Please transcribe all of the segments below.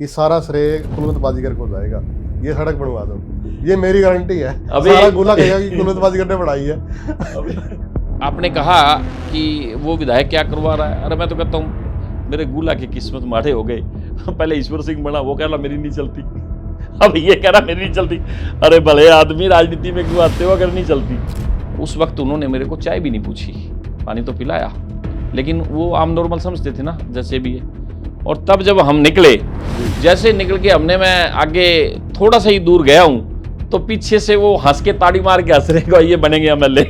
कि सारा श्रेय कुलवंत बाजीगर को जाएगा, ये सड़क बनवा दो, ये मेरी गारंटी है। सारा गोला कहेगा कि कुलवंत बाजीगर ने बढ़ाई है। आपने कहा कि वो विधायक क्या करवा रहा है, अरे मैं तो कहता हूँ मेरे गुला की किस्मत माड़े हो गए। पहले ईश्वर सिंह बना, वो कह रहा मेरी नहीं चलती, अब ये कह रहा मेरी नहीं चलती। अरे भले आदमी, राजनीति में क्यों आते हो अगर नहीं चलती। उस वक्त उन्होंने मेरे को चाय भी नहीं पूछी, पानी तो पिलाया, लेकिन वो आम नॉर्मल समझते थे ना, जैसे भी है। और तब जब हम निकले, जैसे निकल के मैं आगे थोड़ा सा ही दूर गया हूँ, तो पीछे से वो हंस के ताड़ी मार के हंस रहे, ये बनेंगे एमएलए।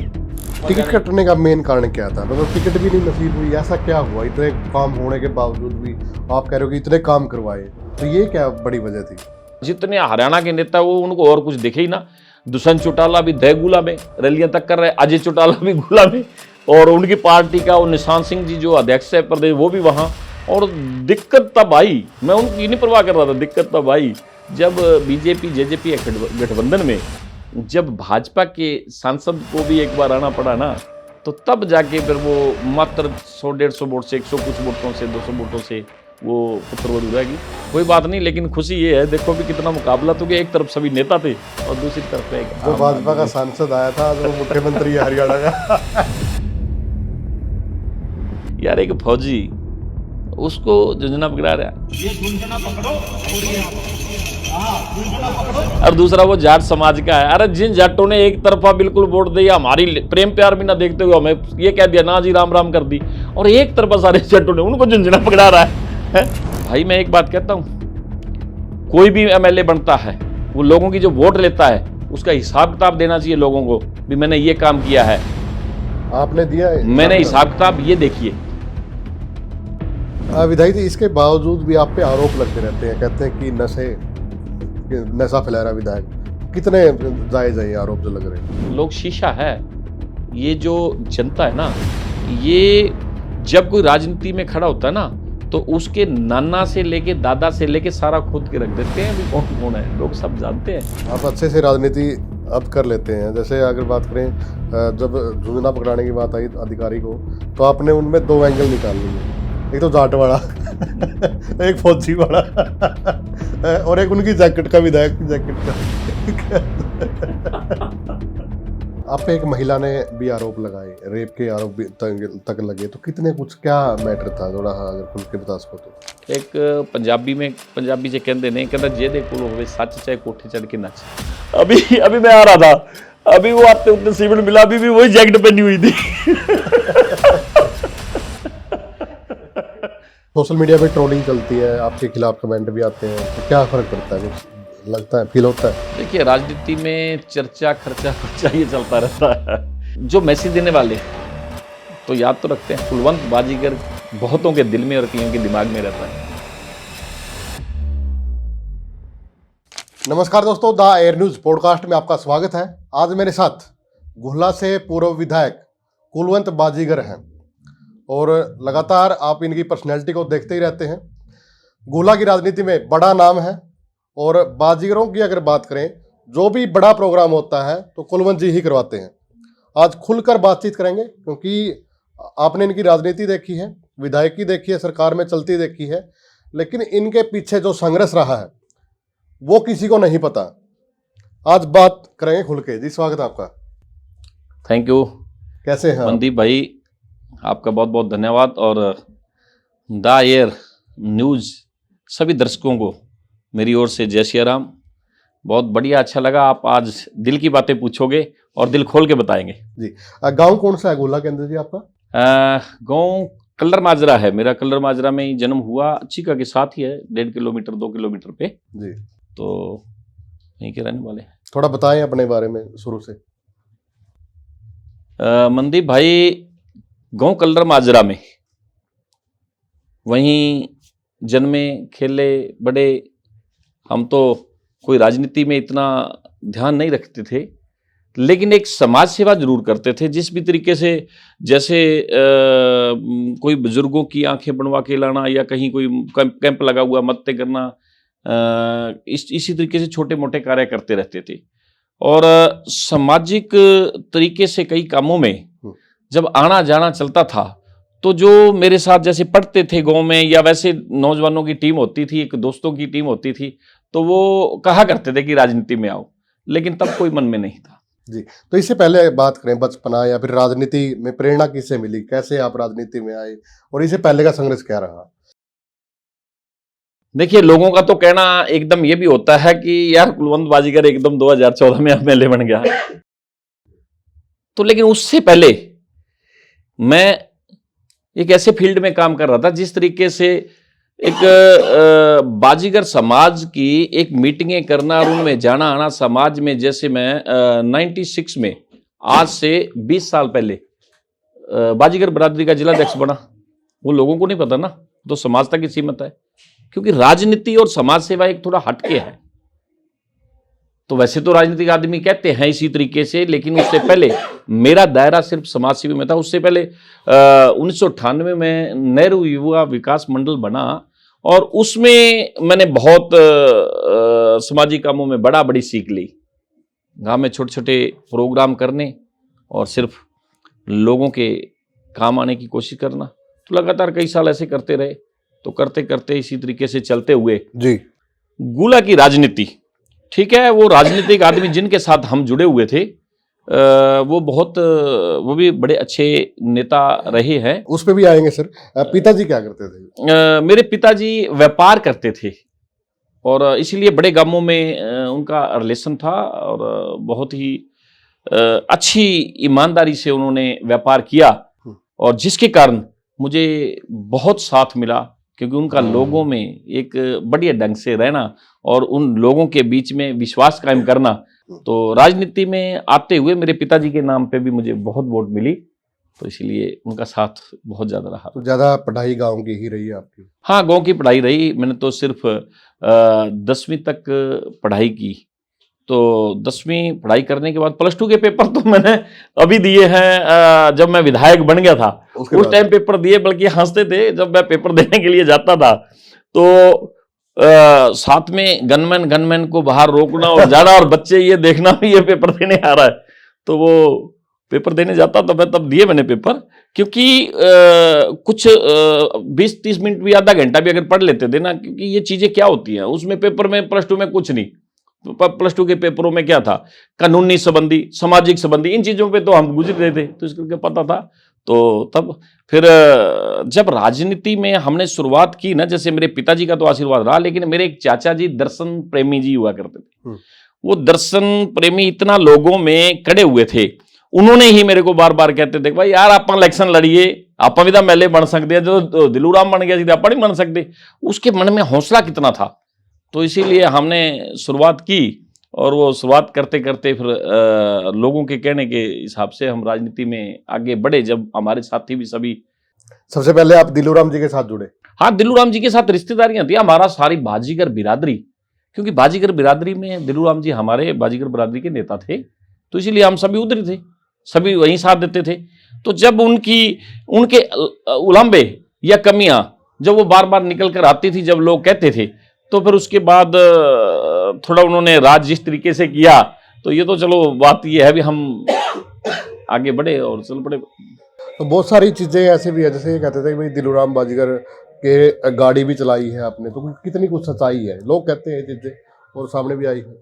टिकट कटने का मेन कारण क्या था? मतलब टिकट भी नहीं नसीब हुई, ऐसा क्या हुआ? इतने काम होने के बावजूद भी आप कह रहे हो कि इतने काम करवाए, तो ये क्या बड़ी वजह थी? जितने हरियाणा के नेता वो, उनको और कुछ दिखे ही ना। दुष्यंत चौटाला भी दह गुला में रैलियां तक कर रहे, अजय चौटाला भी गुला में, और उनकी पार्टी का वो निशान सिंह जी जो अध्यक्ष है प्रदेश, वो भी वहाँ। और दिक्कत तब आई, मैं उनकी नहीं परवाह कर रहा था, दिक्कत तब आई जब बीजेपी जेजेपी गठबंधन में जब भाजपा के सांसद को भी एक बार आना पड़ा ना, तो तब जाके फिर वो मात्र 100-150 वोट से, 100 कुछ वोटों से, 200 वोटों से वो पुत्रवधू रहेगी। कोई बात नहीं, लेकिन खुशी ये है, देखो भी कितना मुकाबला, तो कि एक तरफ सभी नेता थे और दूसरी तरफ एक जो भाजपा का सांसद आया था, जो मुख्यमंत्री है हरियाणा का। यार एक फौजी उसको झुंझुना पकड़ा रहा, और दूसरा वो जाट समाज का है। अरे जिन जाटों ने एक तरफा बिल्कुल वोट दिया, हमारी प्रेम प्यार भी ना देखते हुए हमें ये कह दिया ना जी राम राम कर दी, और एक तरफा सारे जाटों ने उनको झुंझुना पकड़ा रहा है। भाई मैं एक बात कहता हूँ, कोई भी एमएलए बनता है, वो लोगों की जो वोट लेता है उसका हिसाब किताब देना चाहिए लोगों को, भी मैंने ये काम किया है। आपने दिया है? मैंने हिसाब किताब ये देखिए। विधायक जी, इसके बावजूद भी आप पे आरोप लगते रहते हैं, कहते हैं कि नशा फैला रहा विधायक। कितने जायज है ये आरोप जो लग रहे हैं? लोग शीशा है, ये जो जनता है ना, ये जब कोई राजनीति में खड़ा होता है ना, तो उसके नाना से लेके दादा से लेके सारा खुद के रख देते हैं, भी कौन कौन है, लोग सब जानते हैं। आप अच्छे से राजनीति अब कर लेते हैं। जैसे अगर बात करें, जब झुंझुना पकड़ाने की बात आई अधिकारी को, तो आपने उनमें 2 एंगल निकाल लिए, एक तो जाट वाला एक फौजी वाला और एक उनकी जैकेट का, विधायक की जैकेट का। आप पे एक महिला ने भी आरोप लगाए, रेप के आरोप भी तक लगे, तो कितने कुछ क्या मैटर था, थोड़ा अगर खुल के बता सको तो। एक पंजाबी में, पंजाबी से कहते नहीं, कहता जे दे कोल होवे सच, चाहे कोठे चढ़ के नच। अभी मैं आ रहा था, अभी वो आते उतने सीमेंट मिला, अभी भी वही जैकेट पहनी हुई थी। सोशल मीडिया पे ट्रोलिंग चलती है, आपके खिलाफ कमेंट भी आते हैं, तो क्या फर्क पड़ता है, कुछ लगता है, फील होता है? देखिए राजनीति में चर्चा खर्चा ये चलता रहता है। जो मैसेज देने वाले तो याद तो रखते हैं, कुलवंत बाजीगर बहुतों के दिल में और कईयों के दिमाग में रहता है। नमस्कार दोस्तों, द एयर न्यूज पॉडकास्ट में आपका स्वागत है। आज मेरे साथ गुहला से पूर्व विधायक कुलवंत बाजीगर हैं, और लगातार आप इनकी पर्सनैलिटी को देखते ही रहते हैं। गुहला की राजनीति में बड़ा नाम है, और बाजीगरों की अगर बात करें, जो भी बड़ा प्रोग्राम होता है तो कुलवंत जी ही करवाते हैं। आज खुलकर बातचीत करेंगे, क्योंकि आपने इनकी राजनीति देखी है, विधायकी देखी है, सरकार में चलती देखी है, लेकिन इनके पीछे जो संघर्ष रहा है वो किसी को नहीं पता। आज बात करेंगे खुल के। जी स्वागत है आपका। Thank you. कैसे हैं मनदीप भाई, आपका बहुत बहुत धन्यवाद, और द एयर न्यूज सभी दर्शकों को मेरी ओर से जय श्री राम। बहुत बढ़िया, अच्छा लगा, आप आज दिल की बातें पूछोगे और दिल खोल के बताएंगे। जी, गांव कौन सा है गुहला के अंदर जी आपका? गांव कल्लर माजरा है मेरा। कल्लर माजरा में ही जन्म हुआ, चिका के साथ ही है, 1.5 किलोमीटर 2 किलोमीटर पे जी। तो यहीं के रहने वाले। थोड़ा बताएं अपने बारे में शुरू से। मनदीप भाई, गांव कल्लर माजरा में, वहीं जन्मे खेले बड़े। हम तो कोई राजनीति में इतना ध्यान नहीं रखते थे, लेकिन एक समाज सेवा जरूर करते थे, जिस भी तरीके से, जैसे कोई बुजुर्गों की आंखें बनवा के लाना, या कहीं कोई कैंप लगा हुआ मदद करना, इसी तरीके से छोटे मोटे कार्य करते रहते थे। और सामाजिक तरीके से कई कामों में जब आना जाना चलता था, तो जो मेरे साथ जैसे पढ़ते थे गांव में, या वैसे नौजवानों की टीम होती थी, एक दोस्तों की टीम होती थी, तो वो कहा करते थे कि राजनीति में आओ, लेकिन तब कोई मन में नहीं था। जी, तो इससे पहले बात करें बचपना या फिर राजनीति में प्रेरणा किससे मिली, कैसे आप राजनीति में आए और इससे पहले का संघर्ष क्या रहा? देखिए, लोगों का तो कहना एकदम ये भी होता है कि यार कुलवंत बाजीगर एकदम 2014 में एमएलए बन गया। तो लेकिन उससे पहले मैं एक ऐसे फील्ड में काम कर रहा था जिस तरीके से एक बाजीगर समाज की एक मीटिंगें करना और उनमें जाना आना, समाज में जैसे मैं 96 में, आज से 20 साल पहले बाजीगर बरादरी का जिला अध्यक्ष बना। वो लोगों को नहीं पता ना, तो समाज तक ही सीमित है, क्योंकि राजनीति और समाज सेवा एक थोड़ा हटके है। तो वैसे तो राजनीतिक आदमी कहते हैं इसी तरीके से, लेकिन उससे पहले मेरा दायरा सिर्फ समाज सेवी में था। उससे पहले 1998 में नेहरू युवा विकास मंडल बना और उसमें मैंने बहुत सामाजिक कामों में बड़ी सीख ली। गांव में छोटे छोटे प्रोग्राम करने और सिर्फ लोगों के काम आने की कोशिश करना। तो लगातार कई साल ऐसे करते रहे। तो करते करते इसी तरीके से चलते हुए जी, गुला की राजनीति, ठीक है, वो राजनीतिक आदमी जिनके साथ हम जुड़े हुए थे वो भी बड़े अच्छे नेता रहे हैं। उस पे भी आएंगे सर। पिताजी क्या करते थे? मेरे पिताजी व्यापार करते थे और इसीलिए बड़े गांवों में उनका रिलेशन था और बहुत ही अच्छी ईमानदारी से उन्होंने व्यापार किया, और जिसके कारण मुझे बहुत साथ मिला, क्योंकि उनका लोगों में एक बढ़िया ढंग से रहना और उन लोगों के बीच में विश्वास कायम करना। तो राजनीति में आते हुए मेरे पिताजी के नाम पे भी मुझे बहुत वोट मिली, तो इसलिए उनका साथ बहुत ज़्यादा रहा। तो ज़्यादा पढ़ाई गांव की ही रही है आपकी? हाँ, गांव की पढ़ाई रही। मैंने तो सिर्फ 10वीं तक पढ़ाई की। तो 10वीं पढ़ाई करने के बाद +2 के पेपर तो मैंने अभी दिए हैं, जब मैं विधायक बन गया था उस टाइम पेपर दिए। बल्कि हंसते थे जब मैं पेपर देने के लिए जाता था, तो साथ में गनमैन को बाहर रोकना और जाना और बच्चे ये देखना भी ये पेपर देने आ रहा है, तो वो पेपर देने जाता तो मैं तब दिए मैंने पेपर। क्योंकि कुछ 20-30 मिनट भी, आधा घंटा भी अगर पढ़ लेते थे ना, क्योंकि ये चीज़ें क्या होती हैं उसमें पेपर में, +2 में कुछ नहीं। +2 के पेपरों में क्या था, कानूनी संबंधी, सामाजिक संबंधी, इन चीज़ों पे तो हम गुजर रहे थे, तो इस करके पता था। तो तब फिर जब राजनीति में हमने शुरुआत की ना, जैसे मेरे पिताजी का तो आशीर्वाद रहा, लेकिन मेरे एक चाचा जी दर्शन प्रेमी जी हुआ करते थे। वो दर्शन प्रेमी इतना लोगों में खड़े हुए थे, उन्होंने ही मेरे को बार बार कहते थे, भाई यार आप इलेक्शन लड़िए, आप भी तो एमएलए बन सकते हैं, जो दिलूराम बन गया सीधे आप नहीं बन सकते। उसके मन में हौसला कितना था। तो इसीलिए हमने शुरुआत की, और वो शुरुआत करते करते फिर लोगों के कहने के हिसाब से हम राजनीति में आगे बढ़े, जब हमारे साथी भी सभी। सबसे पहले आप दिलूराम जी के साथ जुड़े? हाँ, दिलूराम जी के साथ रिश्तेदारियां थी हमारा, सारी बाजीगर बिरादरी, क्योंकि बाजीगर बिरादरी में दिलूराम जी हमारे बाजीगर बिरादरी के नेता थे, तो इसीलिए हम सभी उधर थे, सभी वहीं साथ देते थे। तो जब उनके उलंबे या कमियां जब वो बार बार निकल कर आती थी, जब लोग कहते थे, तो फिर उसके बाद थोड़ा उन्होंने राज जिस तरीके से किया, तो ये तो चलो बात ये है भी हम आगे बढ़े और चल पड़े। तो बहुत सारी चीज़ें ऐसे भी है, जैसे ये कहते थे कि भाई दिलूराम बाजीगर के गाड़ी भी चलाई है आपने, तो कितनी कुछ सच्चाई है? लोग कहते हैं ये चीज़ें और सामने भी आई है।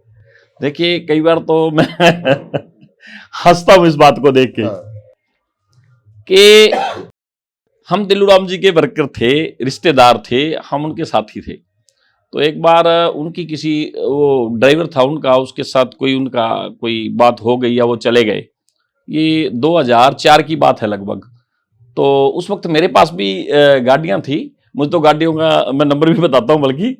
देखिए, कई बार तो मैं हंसता हूँ इस बात को देख के कि हम दिलूराम जी के वर्कर थे, रिश्तेदार थे, हम उनके साथी थे। तो एक बार उनकी किसी, वो ड्राइवर था उनका, उसके साथ कोई बात हो गई या वो चले गए। ये 2004 की बात है लगभग। तो उस वक्त मेरे पास भी गाड़ियां थी, मुझे तो गाड़ियों का मैं नंबर भी बताता हूँ, बल्कि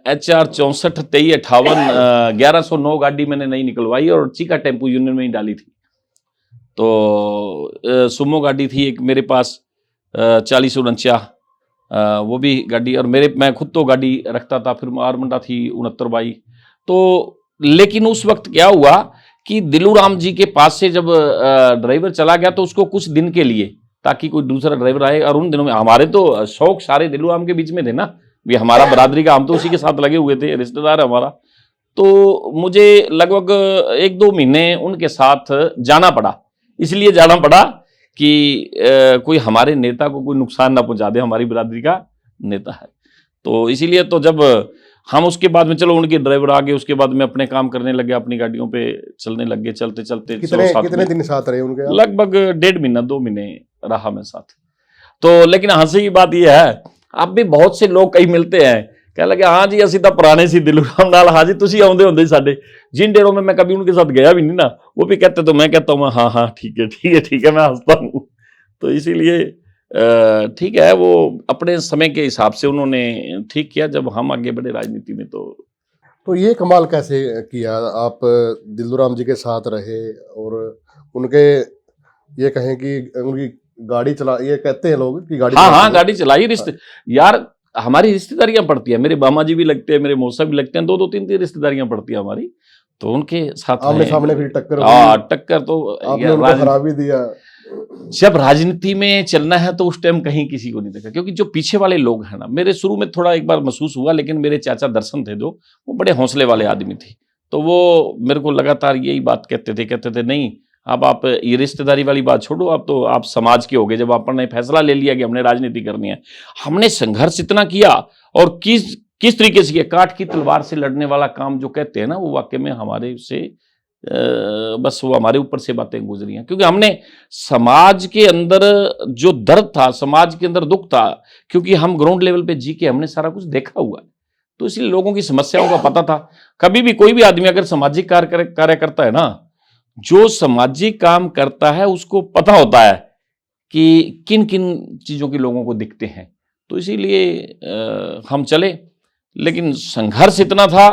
HR 64 23 58 1109 गाड़ी मैंने नहीं निकलवाई और चीका टेम्पू यूनियन में ही डाली थी। तो सुमो गाड़ी थी एक मेरे पास 4049, वो भी गाड़ी, और मैं खुद तो गाड़ी रखता था। फिर आरमंडा थी 69 तो लेकिन उस वक्त क्या हुआ कि दिलूराम जी के पास से जब ड्राइवर चला गया, तो उसको कुछ दिन के लिए, ताकि कोई दूसरा ड्राइवर आए, और उन दिनों में हमारे तो शौक सारे दिलूराम के बीच में थे ना, ये हमारा बरादरी का, हम तो उसी के साथ लगे हुए थे, रिश्तेदार है हमारा। तो मुझे लगभग 1-2 महीने उनके साथ जाना पड़ा। इसलिए जाना पड़ा कि कोई हमारे नेता को कोई नुकसान ना पहुंचा दे, हमारी बिरादरी का नेता है। तो इसीलिए तो जब हम उसके बाद में चलो उनके ड्राइवर आ गए, उसके बाद में अपने काम करने लगे, अपनी गाड़ियों पे चलने लग गए, चलते चलते कितने दिन साथ रहे उनके? लगभग 1.5 महीना 2 महीने रहा मैं साथ। तो लेकिन हंसी की बात यह है, अब भी बहुत से लोग कई मिलते हैं, कह लगे हाँ जी ਅਸੀਂ ਤਾਂ पुराने सी दिलू राम नाल, हाँ जी तुसी आउंदे हुंदे साडे। जिन डेरों में मैं कभी उनके साथ गया भी नहीं ना, वो भी कहते, तो मैं कहता हूँ हाँ हाँ ठीक है ठीक है ठीक है, मैं हंसता हूँ। तो इसीलिए ठीक है, वो अपने समय के हिसाब से उन्होंने ठीक किया। जब हम आगे बढ़े राजनीति में तो ये कमाल कैसे किया आप? दिल्लू राम जी के साथ रहे और उनके, ये कहें कि उनकी गाड़ी चला, ये कहते हैं लोग कि गाड़ी, हाँ गाड़ी चलाई। यार हमारी रिश्तेदारियां पड़ती है, मेरे मामा जी भी लगते हैं, मेरे मौसा भी लगते हैं, 2-2 3-3 रिश्तेदारियां पड़ती है हमारी। तो उनके साथ आमने सामने फिर टक्कर, टक्कर तो आपने उनको हरा भी दिया। जब राजनीति में चलना है तो उस टाइम कहीं किसी को नहीं देखा, क्योंकि जो पीछे वाले लोग हैं ना, मेरे शुरू में थोड़ा एक बार महसूस हुआ, लेकिन मेरे चाचा दर्शन थे जो, वो बड़े हौसले वाले आदमी थे। तो वो मेरे को लगातार यही बात कहते थे नहीं अब आप ये रिश्तेदारी वाली बात छोड़ो, अब तो आप समाज के हो गए, जब आपने फैसला ले लिया कि हमने राजनीति करनी है। हमने संघर्ष इतना किया, और किस तरीके से किया, काठ की तलवार से लड़ने वाला काम जो कहते हैं ना, वो वाकई में हमारे से बस वो हमारे ऊपर से बातें गुजरी हैं। क्योंकि हमने समाज के अंदर जो दर्द था, समाज के अंदर दुख था, क्योंकि हम ग्राउंड लेवल पे जी के हमने सारा कुछ देखा हुआ है, तो इसलिए लोगों की समस्याओं का पता था। कभी भी कोई भी आदमी अगर सामाजिक कार्य करता है ना, जो सामाजिक काम करता है उसको पता होता है कि किन किन चीज़ों के लोगों को दिखते हैं। तो इसीलिए हम चले, लेकिन संघर्ष इतना था।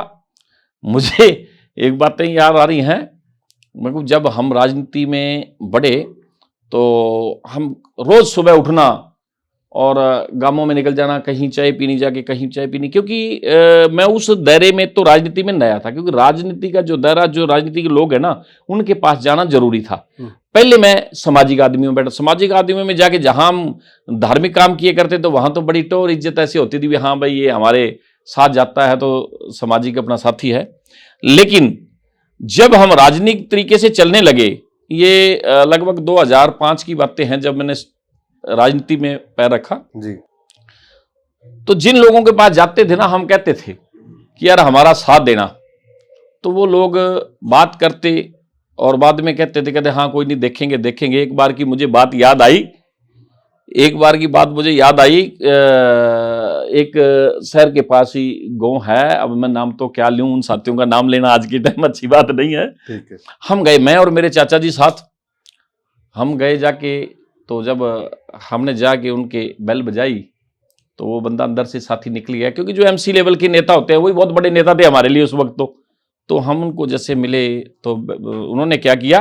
मुझे एक बातें याद आ रही हैं, मतलब जब हम राजनीति में बढ़े तो हम रोज़ सुबह उठना और गांवों में निकल जाना, कहीं चाय पीनी, जाके कहीं चाय पीनी, क्योंकि मैं उस दायरे में तो राजनीति में नया था, क्योंकि राजनीति का जो दायरा, जो राजनीति के लोग हैं ना, उनके पास जाना जरूरी था। पहले मैं सामाजिक आदमियों में बैठा, सामाजिक आदमियों में जाके जहां हम धार्मिक काम किए करते तो वहां तो बड़ी टोर इज्जत ऐसी होती थी भी हाँ भाई ये हमारे साथ जाता है तो सामाजिक अपना साथी है। लेकिन जब हम राजनीतिक तरीके से चलने लगे, ये लगभग 2005 की बातें हैं, जब मैंने राजनीति में पैर रखा जी, तो जिन लोगों के पास जाते थे ना, हम कहते थे कि यार हमारा साथ देना, तो वो लोग बात करते और बाद में कहते हाँ कोई नहीं, देखेंगे देखेंगे। एक बार की मुझे बात याद आई, एक शहर के पास ही गांव है, अब मैं नाम तो क्या लूं, उन साथियों का नाम लेना आज की टाइम अच्छी बात नहीं है। ठीक है। हम गए, मैं और मेरे चाचा जी साथ, हम गए जाके, तो जब हमने जाके उनके बेल बजाई तो वो बंदा अंदर से साथी निकल गया, क्योंकि जो एमसी लेवल के नेता होते हैं वही बहुत बड़े नेता थे हमारे लिए उस वक्त। तो हम उनको जैसे मिले तो उन्होंने क्या किया,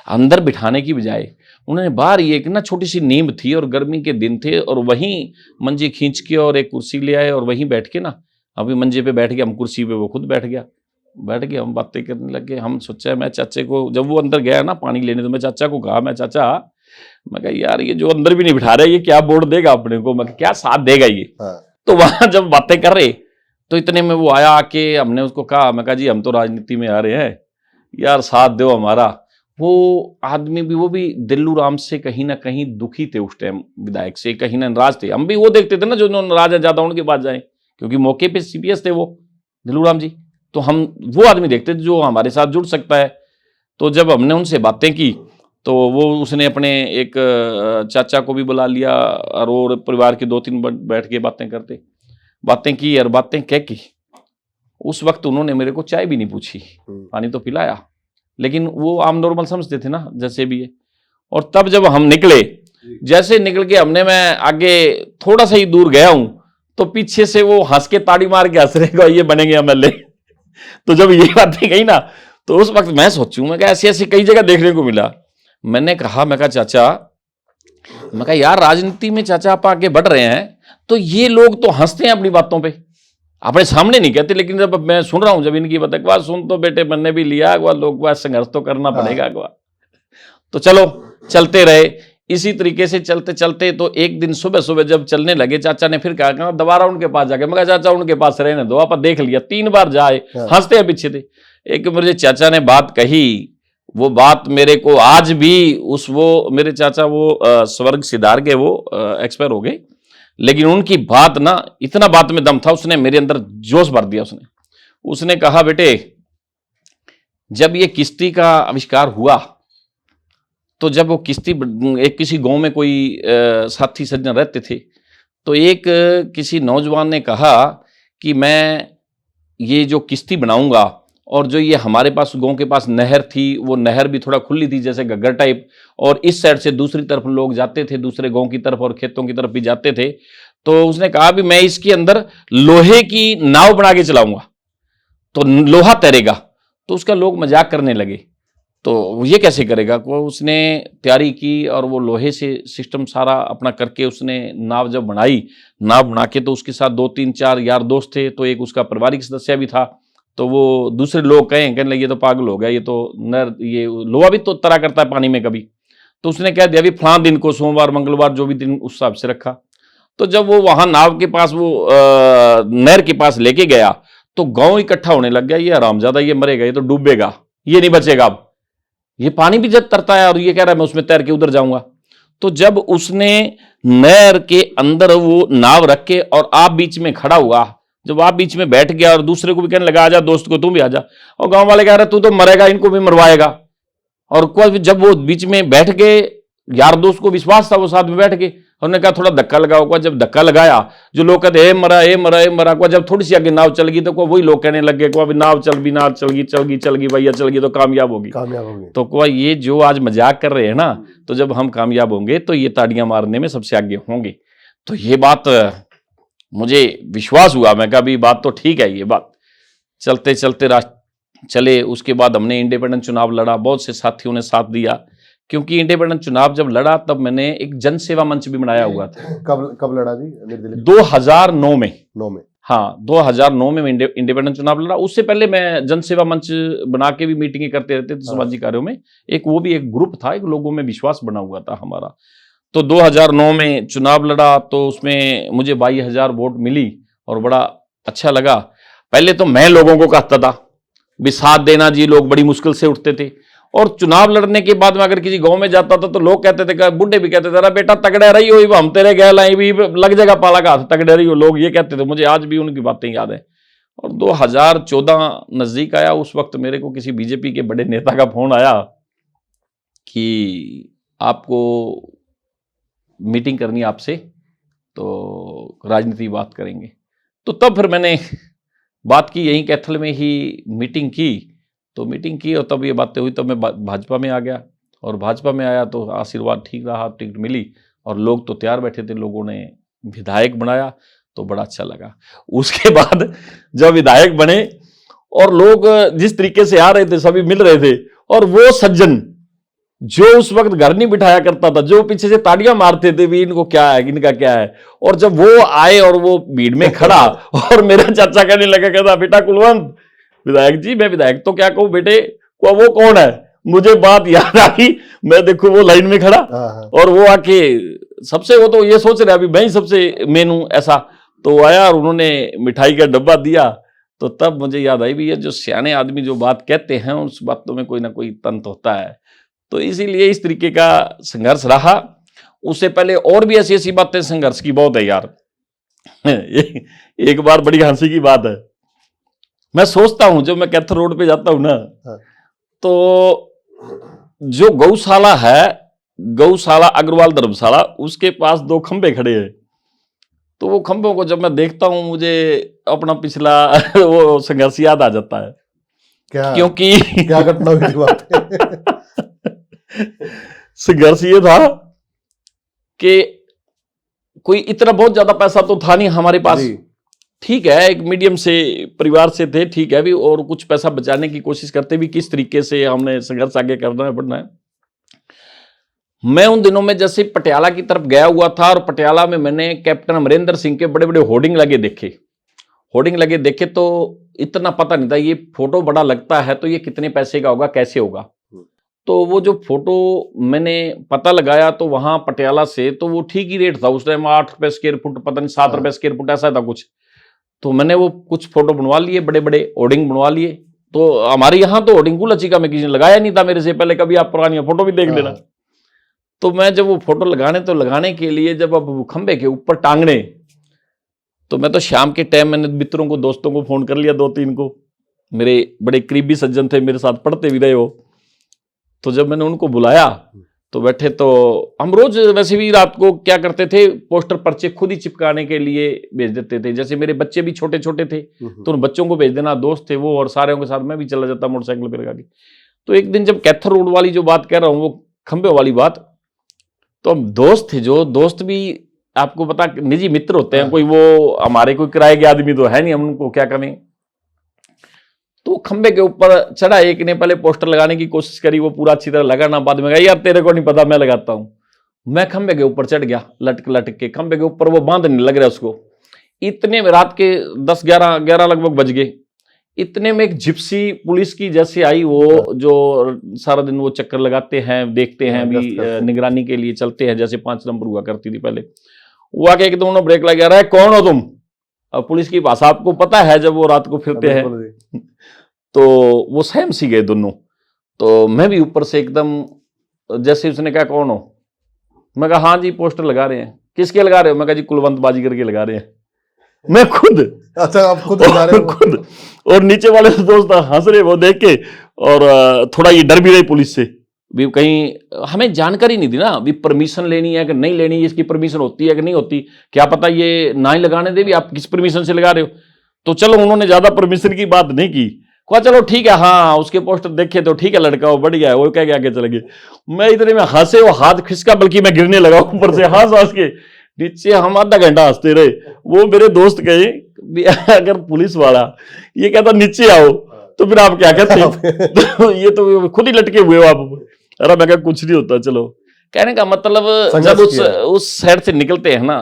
अंदर बिठाने की बजाय उन्होंने बाहर, ये एक ना छोटी सी नींव थी और गर्मी के दिन थे, और वहीं मंजे खींच के और एक कुर्सी ले आए और वहीं बैठ के ना, अभी मंजे पे बैठ गया, हम कुर्सी पे, वो खुद बैठ गया, हम बातें करने लगे। हम सोचा, मैं चाचे को, जब वो अंदर गया ना पानी लेने, तो मैं चाचा को कहा, मैं कहा यार ये जो अंदर भी नहीं बिठा रहा है, ये क्या वोट देगा अपने को, मैं क्या साथ देगा ये। तो वहां जब बातें कर रहे तो इतने में वो आया आके, हमने उसको कहा, मैं कहा जी हम तो राजनीति में आ रहे हैं यार, साथ दो हमारा। वो आदमी भी, वो भी दिल्लू राम से कहीं ना कहीं दुखी थे उस टाइम, विधायक से कहीं ना नाराज थे। हम भी वो देखते थे ना, जो नाराज है ज्यादा उनके पास जाए, क्योंकि मौके पे सीपीएस थे वो दिल्लू राम जी, तो हम वो आदमी देखते थे जो हमारे साथ जुड़ सकता है। तो जब हमने उनसे बातें की तो वो, उसने अपने एक चाचा को भी बुला लिया और परिवार के 2-3 बैठ के बातें की और बातें कह की। उस वक्त उन्होंने मेरे को चाय भी नहीं पूछी, पानी तो पिलाया, लेकिन वो आम नॉर्मल समझते थे ना जैसे भी है। और तब जब हम निकले, जैसे निकल के मैं आगे थोड़ा सा ही दूर गया हूं, तो पीछे से वो हंस के ताड़ी मार के हंस रहे, ये बनेंगे एमएलए। तो जब ये बातें गई ना, तो उस वक्त मैं सोचूं, मैं ऐसी ऐसी कई जगह देखने को मिला। मैंने कहा, चाचा, मैं कहा यार राजनीति में चाचा आप आगे बढ़ रहे हैं, तो ये लोग तो हंसते हैं अपनी बातों पे, अपने सामने नहीं कहते, लेकिन जब मैं सुन रहा हूं, जब इनकी बातें, अगवा सुन तो बेटे बनने भी लिया, अगवा लोग संघर्ष तो करना पड़ेगा अगवा। तो चलो चलते रहे, इसी तरीके से चलते चलते, तो एक दिन सुबह जब चलने लगे, चाचा ने फिर कहा दोबारा उनके पास जाके, मैं कहा चाचा उनके पास रहने दो, आप देख लिया, 3 बार जाए, हंसते हैं पीछे थे। एक मुझे चाचा ने बात कही, वो बात मेरे को आज भी वो मेरे चाचा वो स्वर्ग सिधार गए, वो एक्सपायर हो गए, लेकिन उनकी बात ना, इतना बात में दम था, उसने मेरे अंदर जोश भर दिया। उसने कहा, बेटे जब ये किश्ती का आविष्कार हुआ तो जब वो किश्ती एक किसी गांव में कोई साथी सज्जन रहते थे, तो एक किसी नौजवान ने कहा कि मैं ये जो किश्ती बनाऊंगा, और जो ये हमारे पास गांव के पास नहर थी, वो नहर भी थोड़ा खुली थी जैसे गग्गर टाइप, और इस साइड से दूसरी तरफ लोग जाते थे, दूसरे गांव की तरफ और खेतों की तरफ भी जाते थे। तो उसने कहा भी मैं इसके अंदर लोहे की नाव बना के चलाऊंगा तो लोहा तैरेगा। तो उसका लोग मजाक करने लगे, तो ये कैसे करेगा? वो उसने तैयारी की और वो लोहे से सिस्टम सारा अपना करके उसने नाव जब बनाई, नाव बना के तो उसके साथ 2-3-4 यार दोस्त थे, तो एक उसका पारिवारिक सदस्य भी था। तो वो दूसरे लोग कहने लगे ये तो पागल हो गया, ये तो नर, ये लोहा भी तो तरा करता है पानी में कभी। तो उसने कह दिया अभी फलां दिन को, सोमवार मंगलवार जो भी दिन उस हिसाब से रखा। तो जब वो वहां नाव के पास, वो नहर के पास लेके गया, तो गांव इकट्ठा होने लग गया, ये हरामजादा, ये मरेगा, ये तो डूबेगा, ये नहीं बचेगा, अब ये पानी भी जब तरता है और ये कह रहा है मैं उसमें तैर के उधर जाऊंगा। तो जब उसने नहर के अंदर वो नाव रख के और आप बीच में खड़ा हुआ, जब आप बीच में बैठ गया और दूसरे को भी कहने लगा आजा दोस्त को, तू भी आजा, और गांव वाले कह रहे तू तो मरेगा, इनको भी मरवाएगा। और जब वो बीच में बैठ गए, यार दोस्त को विश्वास था, वो साथ में बैठ गए, उन्होंने कहा थोड़ा धक्का लगाओ को। जब धक्का लगाया, जो लोग कहते ए मरा ए मरा ए मरा को, जब थोड़ी सी आगे नाव चल गई तो वही लोग कहने लगे को अभी नाव चल गई, नाव चल गई भैया, चल गई तो कामयाब होगी। तो को ये जो आज मजाक कर रहे हैं ना, तो जब हम कामयाब होंगे तो ये ताड़ियां मारने में सबसे आगे होंगे। तो ये बात मुझे विश्वास हुआ, मैं कहा भी बात तो ठीक है। ये बात चलते चलते चले। उसके बाद हमने इंडिपेंडेंट चुनाव लड़ा, बहुत से साथियों ने साथ दिया, क्योंकि इंडिपेंडेंट चुनाव जब लड़ा तब मैंने एक जन सेवा मंच भी बनाया हुआ था। कब लड़ा जी? 2009 में। 9 में? हाँ, 2009 में इंडिपेंडेंट चुनाव लड़ा। उससे पहले मैं जन सेवा मंच बना के भी मीटिंगें करते रहते थे सामाजिक कार्यों में। वो भी एक ग्रुप था, एक लोगों में विश्वास बना हुआ था हमारा। तो 2009 में चुनाव लड़ा, तो उसमें मुझे 22,000 वोट मिली और बड़ा अच्छा लगा। पहले तो मैं लोगों को कहता था भी साथ देना जी, लोग बड़ी मुश्किल से उठते थे। और चुनाव लड़ने के बाद में अगर किसी गांव में जाता था तो लोग कहते थे, बुढ़े भी कहते थे अरे बेटा तगड़े रही हो, हम तेरे गैल आई भी लग जाएगा पाला का हाथ, तगड़े रही हो, लोग ये कहते थे। मुझे आज भी उनकी बातें याद है। और 2014 नजदीक आया, उस वक्त मेरे को किसी बीजेपी के बड़े नेता का फोन आया कि आपको मीटिंग करनी है आपसे, तो राजनीति बात करेंगे। तो तब फिर मैंने बात की, यहीं कैथल में ही मीटिंग की। तो मीटिंग की और तब ये बातें हुई, तब मैं भाजपा में आ गया। और भाजपा में आया तो आशीर्वाद ठीक रहा, टिकट मिली और लोग तो तैयार बैठे थे, लोगों ने विधायक बनाया तो बड़ा अच्छा लगा। उसके बाद जब विधायक बने और लोग जिस तरीके से आ रहे थे, सभी मिल रहे थे, और वो सज्जन जो उस वक्त घर नहीं बिठाया करता था, जो पीछे से ताड़ियां मारते थे भी इनको क्या है, इनका क्या है, और जब वो आए और वो भीड़ में खड़ा और मेरा चाचा कहने लगा, कहता बेटा कुलवंत, विधायक जी मैं विधायक तो क्या कहूं बेटे, वो कौन है? मुझे बात याद आई, मैं देखो वो लाइन में खड़ा और वो आके सबसे, वो तो ये सोच रहे अभी मैं ही सबसे मेन हूं ऐसा। तो आया और उन्होंने मिठाई का डब्बा दिया। तो तब मुझे याद आई भी ये जो सियाने आदमी जो बात कहते हैं उस बातों में कोई ना कोई तंत होता है। तो इसीलिए इस तरीके का संघर्ष रहा। उससे पहले और भी ऐसी ऐसी बातें संघर्ष की बहुत है यार। एक बार बड़ी हंसी की बात है, मैं सोचता हूं जब मैं कैथल रोड पे जाता हूं ना, तो जो गौशाला है, गौशाला अग्रवाल धर्मशाला, उसके पास 2 खंबे खड़े हैं। तो वो खंभों को जब मैं देखता हूं मुझे अपना पिछला वो संघर्ष याद आ जाता है। क्या? क्योंकि क्या घटना हुई थी बात? संघर्ष ये था कि कोई इतना बहुत ज्यादा पैसा तो था नहीं हमारे पास, ठीक है, एक मीडियम से परिवार से थे, ठीक है भी, और कुछ पैसा बचाने की कोशिश करते भी किस तरीके से हमने संघर्ष आगे करना है, बढ़ना है। मैं उन दिनों में जैसे पटियाला की तरफ गया हुआ था और पटियाला में मैंने कैप्टन अमरिंदर सिंह के बड़े बड़े होर्डिंग लगे देखे। तो इतना पता नहीं था, ये फोटो बड़ा लगता है तो ये कितने पैसे का होगा, कैसे होगा। तो वो जो फोटो मैंने पता लगाया तो वहां पटियाला से, तो वो ठीक ही रेट था उस टाइम, 8 रुपए स्क्वायर फुट, पता नहीं 7 रुपए स्क्वायर फुट ऐसा था कुछ। तो मैंने वो कुछ फोटो बनवा लिए, बड़े बड़े होर्डिंग बनवा लिए तो हमारे यहाँ तो होर्डिंग गुलाची का में किसी ने लगाया नहीं था मेरे से पहले, कभी आप पुरानी फोटो भी देख लेना। तो मैं जब वो फोटो लगाने के लिए जब अब वो खंबे के ऊपर टांगने, तो मैं तो शाम के टाइम मैंने मित्रों को, दोस्तों को फोन कर लिया, 2-3 को, मेरे बड़े करीबी सज्जन थे, मेरे साथ पढ़ते भी रहे हो। तो जब मैंने उनको बुलाया तो बैठे, तो हम रोज वैसे भी रात को क्या करते थे, पोस्टर पर्चे खुद ही चिपकाने के लिए भेज देते थे। जैसे मेरे बच्चे भी छोटे छोटे थे तो उन बच्चों को भेज देना, दोस्त थे वो, और सारे के साथ मैं भी चला जाता मोटरसाइकिल पर लगा के। तो एक दिन जब कैथर रोड वाली जो बात कह रहा हूँ, वो खंबे वाली बात, तो हम दोस्त थे, जो दोस्त भी आपको पता निजी मित्र होते हैं, कोई वो हमारे कोई किराए के आदमी तो है नहीं, हम उनको क्या करें। तो खंबे के ऊपर चढ़ा, एक ने पहले पोस्टर लगाने की कोशिश करी, वो पूरा अच्छी तरह लगा ना, बाद में कहा यार तेरे को नहीं पता, मैं लगाता हूं। मैं खंबे के ऊपर चढ़ गया, लटक लटक के खंबे के ऊपर, वो बांध नहीं लग रहा उसको। इतने में रात के 10-11 लगभग बज गए। इतने में एक जिप्सी पुलिस की जैसे आई, वो जो सारा दिन वो चक्कर लगाते हैं, देखते हैं भी, निगरानी के लिए चलते हैं, जैसे 5 नंबर हुआ करती थी पहले। वो आके एक दोनों ब्रेक लगा रहा है, कौन हो तुम? अब पुलिस की भाषा आपको पता है, जब वो रात को फिरते हैं तो वो सहम सी गए दोनों। तो मैं भी ऊपर से एकदम, जैसे उसने कहा कौन हो, मैं कहा हाँ जी पोस्टर लगा रहे हैं। किसके लगा रहे हो? मैं कहा जी कुलवंत बाजीगर के लगा रहे हैं। मैं खुद, अच्छा आप खुद लगा रहे हो? खुद। और नीचे वाले दोस्त हंस रहे वो देख के, और थोड़ा ये डर भी रहे पुलिस से भी, कहीं हमें जानकारी नहीं दी ना भी परमिशन लेनी है कि नहीं लेनी, इसकी परमिशन होती है कि नहीं होती, क्या पता ये ना ही लगाने दे भी, आप किस परमिशन से लगा रहे हो। तो चलो उन्होंने ज्यादा परमिशन की बात नहीं की, कहा चलो ठीक है, हाँ उसके पोस्टर देखे तो ठीक है, लड़का वो बढ़ गया है, वो कह के आगे चले गए। मैं इतने में हंसे, वो हाथ खिसका, बल्कि मैं गिरने लगा ऊपर से, हंस के नीचे। हम आधा घंटा हंसते रहे। वो मेरे दोस्त कहे अगर पुलिस वाला ये कहता नीचे आओ तो फिर आप क्या कहते? तो ये तो खुद ही लटके हुए हो आप। अरे मैं कहा कुछ नहीं होता। चलो, कहने का मतलब जब उस साइड से निकलते हैं ना,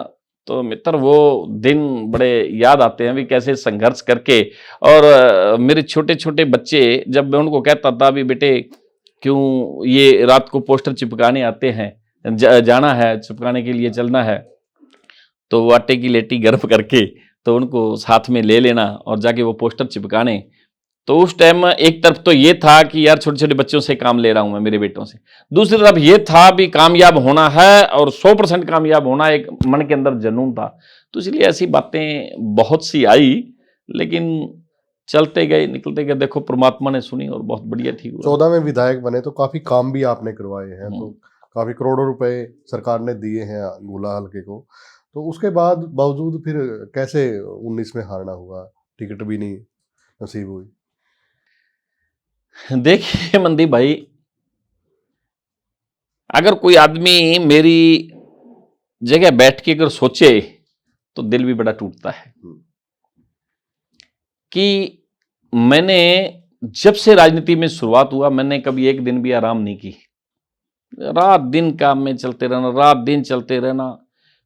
तो मित्र वो दिन बड़े याद आते हैं भी, कैसे संघर्ष करके। और मेरे छोटे छोटे बच्चे, जब मैं उनको कहता था भी बेटे क्यों ये रात को पोस्टर चिपकाने आते हैं, जाना है चिपकाने के लिए, चलना है, तो वो आटे की लेटी गर्म करके तो उनको साथ में ले लेना और जाके वो पोस्टर चिपकाने। तो उस टाइम एक तरफ तो ये था कि यार छोटे छोटे बच्चों से काम ले रहा हूं मैं, मेरे बेटों से, दूसरी तरफ ये था भी कामयाब होना है और 100% कामयाब होना, एक मन के अंदर जुनून था। तो इसलिए ऐसी बातें बहुत सी आई, लेकिन चलते गए, निकलते गए, देखो परमात्मा ने सुनी और बहुत बढ़िया ठीक हुआ। 14 में विधायक बने तो काफी काम भी आपने करवाए हैं, तो काफी करोड़ों रुपए सरकार ने दिए हैं गोला हल्के को। तो उसके बाद बावजूद फिर कैसे 19 में हारना हुआ, टिकट भी नहीं नसीब हुई? देखिए मनदीप भाई, अगर कोई आदमी मेरी जगह बैठ के अगर सोचे तो दिल भी बड़ा टूटता है कि मैंने जब से राजनीति में शुरुआत हुआ, मैंने कभी एक दिन भी आराम नहीं की। रात दिन काम में चलते रहना, रात दिन चलते रहना।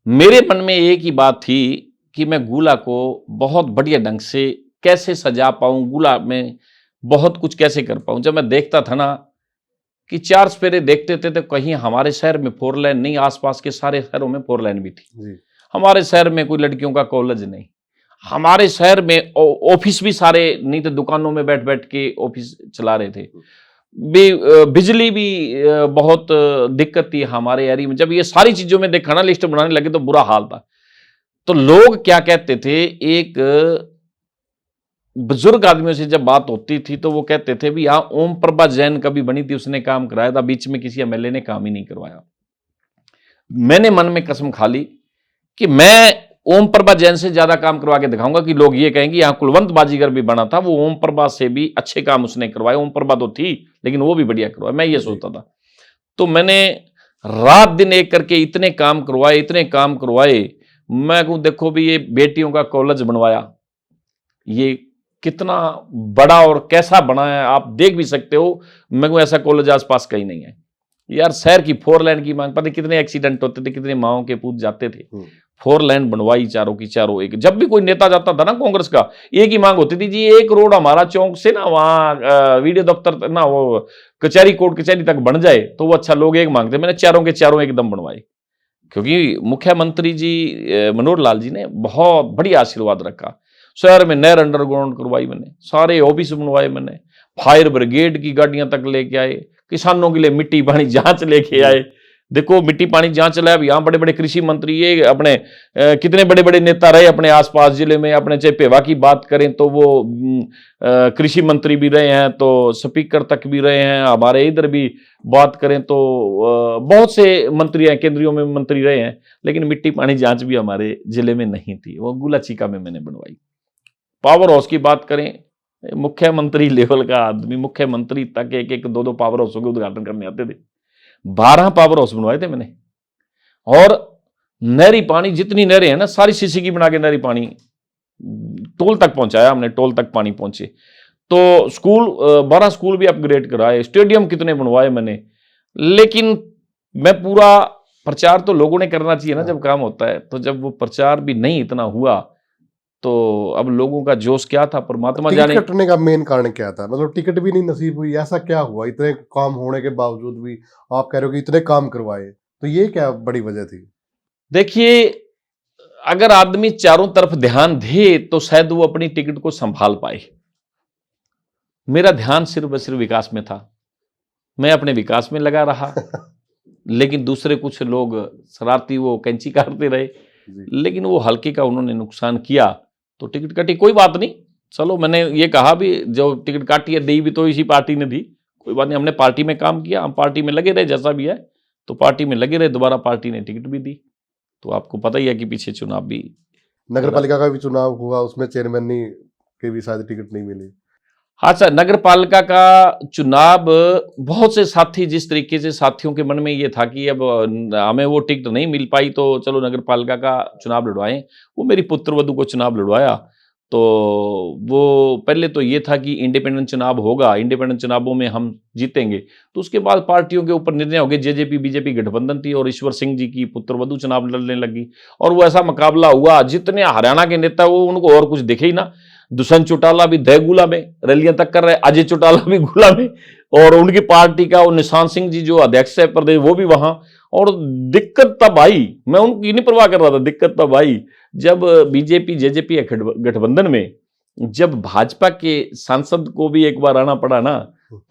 मेरे मन में एक ही बात थी कि मैं गुला को बहुत बढ़िया ढंग से कैसे सजा पाऊं, गुला में बहुत कुछ कैसे कर पाऊं। जब मैं देखता था ना कि 4 सपेरे देखते थे तो कहीं हमारे शहर में 4 लाइन नहीं, आसपास के सारे शहरों में 4 लाइन भी थी जी। हमारे शहर में कोई लड़कियों का कॉलेज नहीं, हमारे शहर में ऑफिस भी सारे नहीं थे, दुकानों में बैठ बैठ के ऑफिस चला रहे थे, बिजली भी बहुत दिक्कत थी हमारे एरिया में। जब ये सारी चीजों में देखा ना, लिस्ट बनाने लगे तो बुरा हाल था। तो लोग क्या कहते थे, एक बुजुर्ग आदमियों से जब बात होती थी तो वो कहते थे भी यहाँ ओम प्रभा जैन कभी बनी थी, उसने काम कराया था, बीच में किसी एमएलए ने काम ही नहीं करवाया। मैंने मन में कसम खा ली कि मैं ओम प्रभा जैन से ज्यादा काम करवा के दिखाऊंगा कि लोग ये कहेंगे यहाँ कुलवंत बाजीगर भी बना था, वो ओम प्रभा से भी अच्छे काम उसने करवाए। ओम प्रभा तो थी लेकिन वो भी बढ़िया करवाए, मैं ये सोचता था। तो मैंने रात दिन एक करके इतने काम करवाए, इतने काम करवाए। मैं कहूं देखो भी ये बेटियों का कॉलेज बनवाया, ये कितना बड़ा और कैसा बना है आप देख भी सकते हो। मैं कहूं ऐसा कॉलेज आसपास कहीं नहीं है यार। शहर की 4 लाइन की मांग, पता कितने एक्सीडेंट होते थे, कितने माओं के पूत जाते थे। 4 लाइन बनवाई चारों की चारों। एक जब भी कोई नेता जाता था ना कांग्रेस का, एक ही मांग होती थी जी, एक रोड हमारा चौक से ना वहां वीडियो दफ्तर ना वो कचहरी, कोर्ट कचहरी तक बन जाए तो वो अच्छा। लोग एक मांगते, मैंने चारों के चारों एकदम बनवाए, क्योंकि मुख्यमंत्री जी मनोहर लाल जी ने बहुत बढ़िया आशीर्वाद रखा। शहर में नहर अंडरग्राउंड करवाई मैंने, सारे ऑफिस बनवाए मैंने, फायर ब्रिगेड की गाड़ियां तक लेके आए, किसानों के लिए मिट्टी पानी जांच लेके आए। देखो मिट्टी पानी जांच चला, अब यहाँ बड़े बड़े कृषि मंत्री, ये अपने कितने बड़े बड़े नेता रहे अपने आसपास जिले में। अपने चाहे पेवा की बात करें तो वो कृषि मंत्री भी रहे हैं, तो स्पीकर तक भी रहे हैं। हमारे इधर भी बात करें तो बहुत से मंत्री हैं, केंद्रीय में मंत्री रहे हैं, लेकिन मिट्टी पानी जांच भी हमारे जिले में नहीं थी। वो गुलाचीका में मैंने बनवाई। पावर हाउस की बात करें, मुख्यमंत्री लेवल का आदमी, मुख्यमंत्री तक एक एक दो दो पावर हाउसों के उद्घाटन करने आते थे। 12 पावर हाउस बनवाए थे मैंने। और नहरी पानी, जितनी नहरें हैं ना सारी सीसी की बना के नहरी पानी टोल तक पहुंचाया हमने, टोल तक पानी पहुंचे। तो स्कूल 12 स्कूल भी अपग्रेड कराए, स्टेडियम कितने बनवाए मैंने। लेकिन मैं पूरा प्रचार तो लोगों ने करना चाहिए ना जब काम होता है, तो जब वो प्रचार भी नहीं इतना हुआ तो अब लोगों का जोश क्या था परमात्मा जाने। टिकट कटने का मेन कारण क्या था? मतलब टिकट भी नहीं नसीब हुई, ऐसा क्या हुआ? इतने काम होने के बावजूद भी आप कह रहे हो कि इतने काम करवाए, तो ये क्या बड़ी वजह थी? देखिए, अगर आदमी चारों तरफ ध्यान दे तो शायद वो अपनी टिकट को संभाल पाए। मेरा ध्यान सिर्फ और सिर्फ विकास में था, मैं अपने विकास में लगा रहा। लेकिन दूसरे कुछ लोग शरारती वो कैंची काटते रहे, लेकिन वो हल्के का उन्होंने नुकसान किया तो टिकट कटी। कोई बात नहीं, चलो मैंने ये कहा भी जो टिकट काटी है दी भी तो इसी पार्टी ने दी, कोई बात नहीं। हमने पार्टी में काम किया, हम पार्टी में लगे रहे, जैसा भी है तो पार्टी में लगे रहे। दोबारा पार्टी ने टिकट भी दी। तो आपको पता ही है कि पीछे चुनाव भी, नगर पालिका का भी चुनाव हुआ, उसमें चेयरमैन के भी शायद टिकट नहीं मिली। हाँ सर, नगर पालिका का चुनाव बहुत से साथी, जिस तरीके से साथियों के मन में ये था कि अब हमें वो टिकट नहीं मिल पाई तो चलो नगर पालिका का चुनाव लड़वाएं, वो मेरी पुत्रवधू को चुनाव लड़वाया। तो वो पहले तो ये था कि इंडिपेंडेंट चुनाव होगा, इंडिपेंडेंट चुनावों में हम जीतेंगे। तो उसके बाद पार्टियों के ऊपर निर्णय हो गए, जेजेपी बीजेपी गठबंधन थी और ईश्वर सिंह जी की पुत्रवधू चुनाव लड़ने लगी। और वो ऐसा मुकाबला हुआ, जितने हरियाणा के नेता वो उनको और कुछ दिखे ही ना। दुष्यंत चौटाला भी दहगुला में रैलियां तक कर रहे, अजय चौटाला भी गुला में, और उनकी पार्टी का वो निशांत सिंह जी जो अध्यक्ष है प्रदेश वो भी वहां। और दिक्कत तब आई, मैं उनकी नहीं परवाह कर रहा था, दिक्कत तब आई जब बीजेपी जेजेपी गठबंधन में जब भाजपा के सांसद को भी एक बार आना पड़ा ना,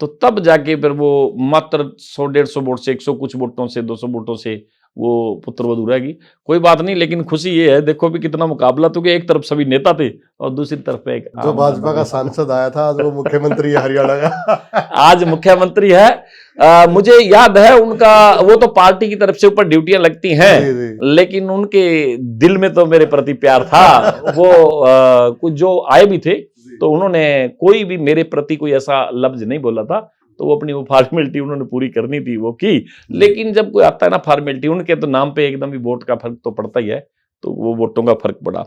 तो तब जाके फिर वो मात्र 100-150 वोट से, 100 कुछ वोटों से, 200 वोटों से वो पुत्रवधू रहेगी। कोई बात नहीं, लेकिन खुशी ये है, देखो भी कितना मुकाबला, तो कि एक तरफ सभी नेता थे और दूसरी तरफ एक जो भाजपा का सांसद आया था आज वो मुख्यमंत्री है हरियाणा का। आज मुख्यमंत्री है। मुझे याद है उनका, वो तो पार्टी की तरफ से ऊपर ड्यूटियां लगती हैं, लेकिन उनके दिल में तो मेरे प्रति प्यार था। वो कुछ जो आए भी थे तो उन्होंने कोई भी मेरे प्रति कोई ऐसा लफ्ज नहीं बोला था, तो वो अपनी वो फॉर्मेलिटी उन्होंने पूरी करनी थी वो की। लेकिन जब कोई आता है ना फॉर्मेलिटी, उनके तो नाम पे एकदम ही वोट का फर्क तो पड़ता ही है, तो वो वोटों का फर्क पड़ा।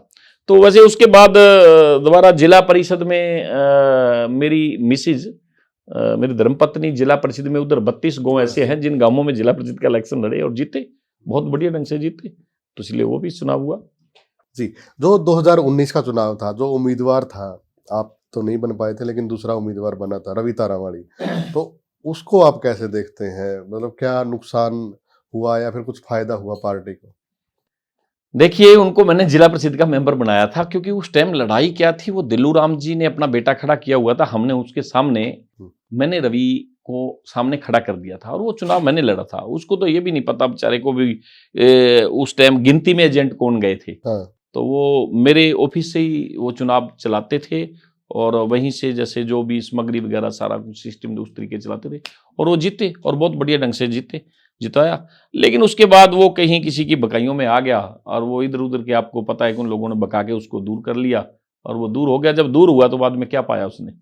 तो वैसे उसके बाद दोबारा जिला परिषद में मेरी मिसिज, मेरी धर्मपत्नी जिला परिषद में, उधर 32 गांव ऐसे हैं जिन गांवों में जिला परिषद का इलेक्शन लड़े और जीते, बहुत बढ़िया ढंग से जीते, तो इसलिए वो भी चुनाव हुआ। जी, जो 2019 का चुनाव था, जो उम्मीदवार था, आप तो नहीं बन पाए थे लेकिन दूसरा उम्मीदवार बना था रवि तारावाणी, तो उसको आप कैसे देखते हैं? मतलब क्या नुकसान हुआ या फिर कुछ फायदा हुआ पार्टी को? देखिए, उनको मैंने जिला परिषद का मेंबर बनाया था क्योंकि उस टाइम लड़ाई क्या थी, वो दिल्लू राम जी ने अपना बेटा खड़ा किया हुआ था, हमने उसके सामने, मैंने रवि को सामने खड़ा कर दिया था और वो चुनाव मैंने लड़ा था। उसको तो ये भी नहीं पता बेचारे को भी उस टाइम गिनती में एजेंट कौन गए थे। तो वो मेरे ऑफिस से ही वो चुनाव चलाते थे और वहीं से जैसे जो भी सामग्री वगैरह सारा कुछ सिस्टम उस तरीके चलाते थे और वो जीते और बहुत बढ़िया ढंग से जिताया। लेकिन उसके बाद वो कहीं किसी की बकाइयों में आ गया और वो इधर उधर के, आपको पता है कि उन लोगों ने बका के उसको दूर कर लिया और वो दूर हो गया। जब दूर हुआ तो बाद में क्या पाया उसने,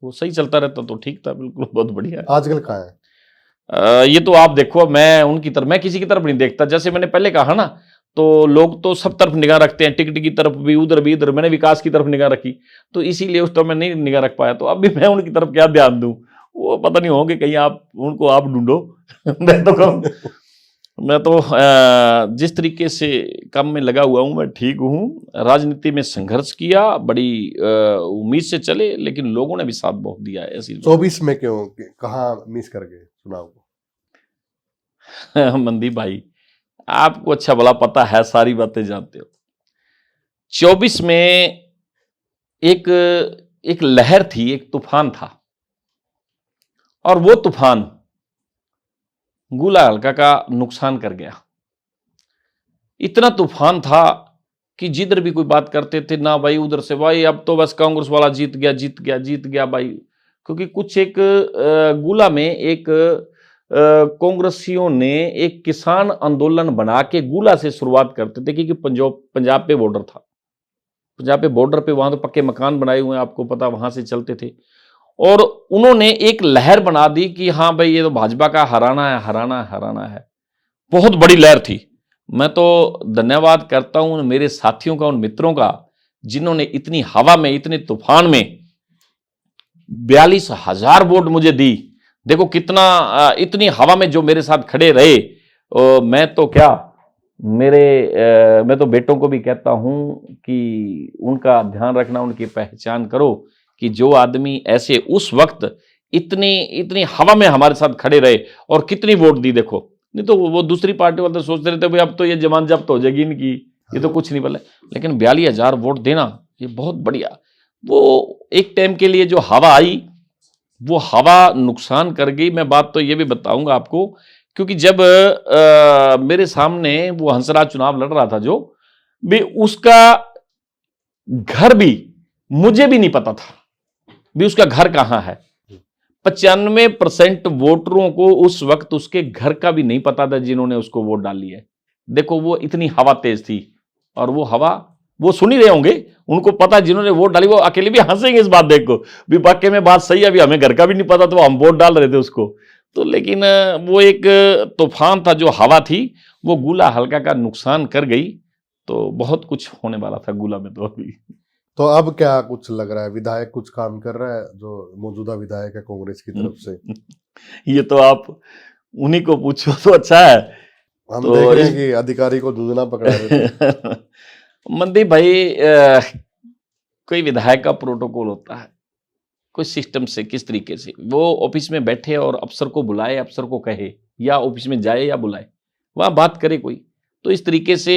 वो सही चलता रहता तो ठीक था, बिल्कुल बहुत बढ़िया। आजकल कहाँ है? ये तो आप देखो, मैं उनकी तरफ, मैं किसी की तरफ नहीं देखता। जैसे मैंने पहले कहा ना, तो लोग तो सब तरफ निगाह रखते हैं, टिकट की तरफ भी, उधर भी, इधर। मैंने विकास की तरफ निगाह रखी, तो इसीलिए उस टाइम मैं नहीं निगाह रख पाया। तो अब भी मैं उनकी तरफ क्या ध्यान दूं, वो पता नहीं होंगे कहीं, आप उनको आप ढूंढो। मैं तो जिस तरीके से काम में लगा हुआ हूं, मैं ठीक हूं। राजनीति में संघर्ष किया, बड़ी उम्मीद से चले, लेकिन लोगों ने भी साथ बहुत दिया है। ऐसी 24 में क्यों, कहाँ मिस कर गए चुनाव को? मनदीप भाई, आपको अच्छा भला पता है, सारी बातें जानते हो। 24 में एक लहर थी, एक तूफान था, और वो तूफान गुला हल्का का नुकसान कर गया। इतना तूफान था कि जिधर भी कोई बात करते थे ना भाई, उधर से भाई अब तो बस कांग्रेस वाला जीत गया जीत गया जीत गया भाई। क्योंकि कुछ एक गुला में एक कांग्रेसियों ने एक किसान आंदोलन बना के गुला से शुरुआत करते थे, क्योंकि पंजाब पे बॉर्डर था। पंजाब पे बॉर्डर पे वहां तो पक्के मकान बनाए हुए हैं, आपको पता, वहां से चलते थे। और उन्होंने एक लहर बना दी कि हाँ भाई ये तो भाजपा का हराना है हराना है हराना है। बहुत बड़ी लहर थी। मैं तो धन्यवाद करता हूं उन मेरे साथियों का, उन मित्रों का, जिन्होंने इतनी हवा में, इतने तूफान में 42,000 वोट मुझे दी। देखो कितना, इतनी हवा में जो मेरे साथ खड़े रहे। मैं तो क्या, मैं तो बेटों को भी कहता हूं कि उनका ध्यान रखना, उनकी पहचान करो कि जो आदमी ऐसे उस वक्त इतनी हवा में हमारे साथ खड़े रहे और कितनी वोट दी। देखो, नहीं तो वो दूसरी पार्टी वाले सोचते रहते भाई अब तो ये जमान जब्त हो जाएगी इनकी, ये तो कुछ नहीं बोले। लेकिन 42,000 वोट देना ये बहुत बढ़िया। वो एक टाइम के लिए जो हवा आई, वो हवा नुकसान कर गई। मैं बात तो ये भी बताऊंगा आपको, क्योंकि जब मेरे सामने वो हंसराज चुनाव लड़ रहा था जो भी, उसका घर भी मुझे भी नहीं पता था भी उसका घर कहां है। 95% वोटरों को उस वक्त उसके घर का भी नहीं पता था जिन्होंने उसको वोट डाली है। देखो वो इतनी हवा तेज थी, और वो हवा वो सुन ही रहे होंगे, उनको पता जिन्होंने वोट डाली वो अकेले भी हंसेंगे इस बात देख को भी वाकई में बात सही है, अभी हमें घर का भी नहीं पता तो हम वोट डाल रहे थे उसको। तो लेकिन वो एक तूफान था, जो हवा थी वो गुला हल्का का नुकसान कर गई। तो बहुत कुछ होने वाला था गुला में। तो अभी तो अब क्या कुछ लग रहा है, विधायक कुछ काम कर रहा है जो मौजूदा विधायक है कांग्रेस की तरफ से? ये तो आप उन्हीं को पूछो तो अच्छा है। हम तो देख रहे हैं कि अधिकारी को जूझना पकड़ा रहे थे। मनदीप भाई, कोई विधायक का प्रोटोकॉल होता है, कोई सिस्टम से, किस तरीके से वो ऑफिस में बैठे और अफसर को बुलाए, अफसर को कहे, या ऑफिस में जाए या बुलाए, वहां बात करे कोई। तो इस तरीके से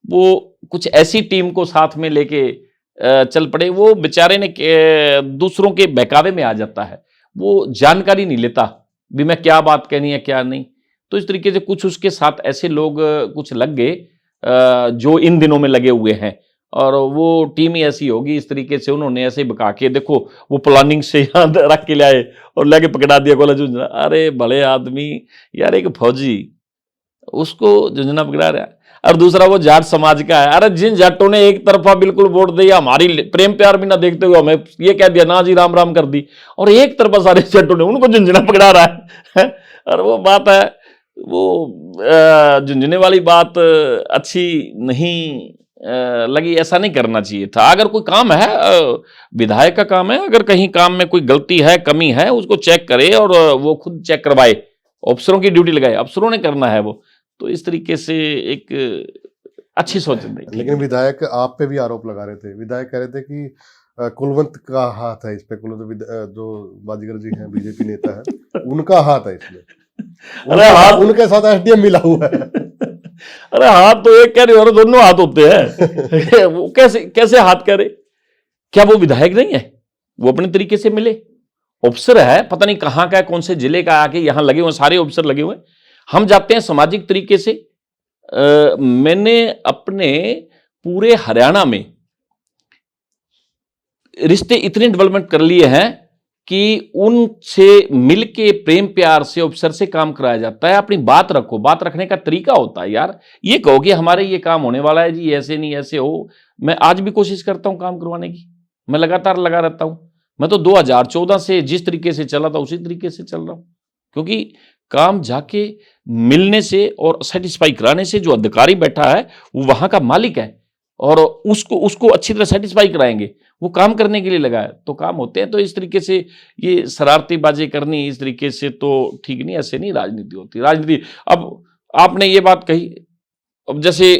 वो कुछ ऐसी टीम को साथ में लेके चल पड़े। वो बेचारे ने दूसरों के बहकावे में आ जाता है, वो जानकारी नहीं लेता भी मैं क्या बात कहनी है क्या नहीं। तो इस तरीके से कुछ उसके साथ ऐसे लोग कुछ लग गए जो इन दिनों में लगे हुए हैं, और वो टीम ही ऐसी होगी। इस तरीके से उन्होंने ऐसे बका के, देखो वो प्लानिंग से यहाँ रख के लाए और लेके पकड़ा दिया गोला झुंझुना। अरे भले आदमी यार, एक फौजी उसको झुंझुना पकड़ा रहा है, और दूसरा वो जाट समाज का है। अरे जिन जाटों ने एक तरफा बिल्कुल वोट दिया, हमारी प्रेम प्यार भी ना देखते हुए हमें ये कह दिया ना जी राम राम कर दी, और एक तरफा सारे जाटों ने उनको झुंझुना पकड़ा रहा है। और वो बात है, वो झुंझुने वाली बात अच्छी नहीं लगी। ऐसा नहीं करना चाहिए था। अगर कोई काम है, विधायक का काम है, अगर कहीं काम में कोई गलती है, कमी है, उसको चेक करे और वो खुद चेक करवाए। अफसरों की ड्यूटी लगाए, अफसरों ने करना है वो। तो इस तरीके से एक अच्छी सोच नहीं। लेकिन विधायक आप पे भी आरोप लगा रहे थे, विधायक कह रहे थे कि कुलवंत का हाथ है इस पे, कुलवंत जो बाजीगर जी हैं बीजेपी नेता है, उनका हाथ है इसमें। अरे हाथ उनके साथ एसडीएम मिला हुआ है। अरे हाथ तो एक कह रहे हो, दोनों हाथ होते हैं। वो कैसे हाथ करे? क्या वो विधायक नहीं है? वो अपने तरीके से मिले, अफसर है, पता नहीं कहां का है, कौन से जिले का, आके यहां लगे हुए, सारे अफसर लगे हुए। हम जाते हैं सामाजिक तरीके से। मैंने अपने पूरे हरियाणा में रिश्ते इतने डेवलपमेंट कर लिए हैं कि उनसे मिलके प्रेम प्यार से अफसर से काम कराया जाता है। अपनी बात रखो, बात रखने का तरीका होता है यार। ये कहो कि हमारे ये काम होने वाला है जी, ऐसे नहीं ऐसे हो। मैं आज भी कोशिश करता हूं काम करवाने की, मैं लगातार लगा रहता हूं। मैं तो 2014 से जिस तरीके से चला था उसी तरीके से चल रहा हूं, क्योंकि काम जाके मिलने से और सेटिस्फाई कराने से, जो अधिकारी बैठा है वो वहां का मालिक है और उसको अच्छी तरह सेटिस्फाई कराएंगे, वो काम करने के लिए लगा है तो काम होते हैं। तो इस तरीके से ये शरारती बाजी करनी इस तरीके से तो ठीक नहीं, ऐसे नहीं राजनीति होती। राजनीति, अब आपने ये बात कही, अब जैसे